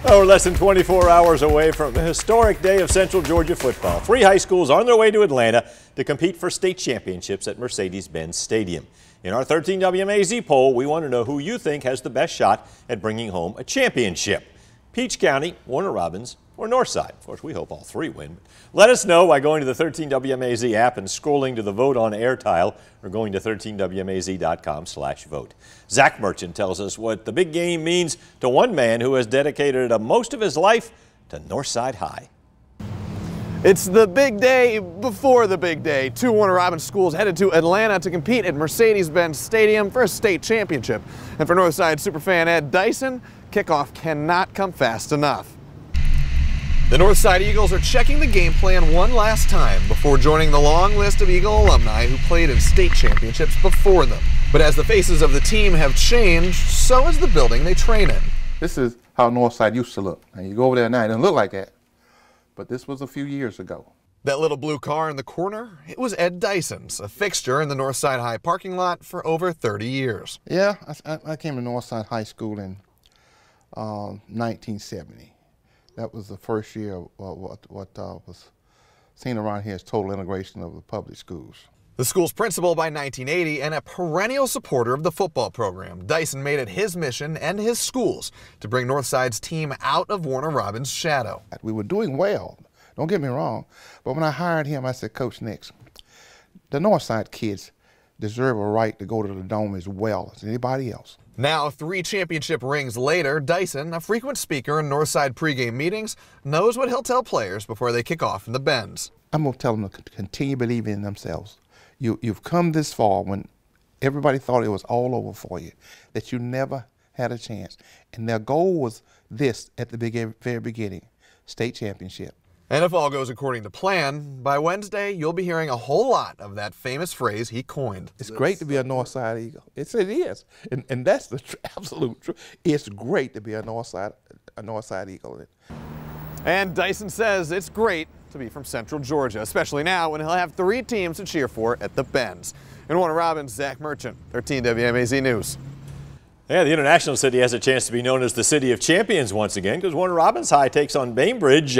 Oh, we're less than 24 hours away from a historic day of Central Georgia football. 3 high schools are on their way to Atlanta to compete for state championships at Mercedes-Benz Stadium. In our 13 WMAZ poll, we want to know who you think has the best shot at bringing home a championship. Peach County, Warner Robins, or Northside. Of course, we hope all 3 win. Let us know by going to the 13 WMAZ app and scrolling to the Vote on Air tile or going to 13wmaz.com/vote. Zach Merchant tells us what the big game means to one man who has dedicated most of his life to Northside High. It's the big day before the big day. 2 Warner Robins schools headed to Atlanta to compete at Mercedes-Benz Stadium for a state championship. And for Northside superfan Ed Dyson, kickoff cannot come fast enough. The Northside Eagles are checking the game plan one last time before joining the long list of Eagle alumni who played in state championships before them. But as the faces of the team have changed, so has the building they train in. This is how Northside used to look. And you go over there now, it doesn't look like that. But this was a few years ago. That little blue car in the corner, it was Ed Dyson's, a fixture in the Northside High parking lot for over 30 years. Yeah, I came to Northside High School in 1970. That was the first year of what was seen around here as total integration of the public schools. The school's principal by 1980 and a perennial supporter of the football program, Dyson made it his mission and his school's to bring Northside's team out of Warner Robins' shadow. We were doing well, don't get me wrong, but when I hired him, I said, Coach Nix, the Northside kids deserve a right to go to the Dome as well as anybody else. Now, 3 championship rings later, Dyson, a frequent speaker in Northside pregame meetings, knows what he'll tell players before they kick off in the Benz. I'm going to tell them to continue believing in themselves. You've come this far when everybody thought it was all over for you, that you never had a chance. And their goal was this at the very beginning, state championship. And if all goes according to plan, by Wednesday, you'll be hearing a whole lot of that famous phrase he coined. It's great to be a Northside Eagle. It is. And that's the absolute truth. It's great to be a Northside Eagle. And Dyson says it's great to be from Central Georgia, especially now when he'll have 3 teams to cheer for at the Benz. In Warner Robins, Zach Merchant, 13 WMAZ News. Yeah, the International City has a chance to be known as the City of Champions once again because Warner Robins High takes on Bainbridge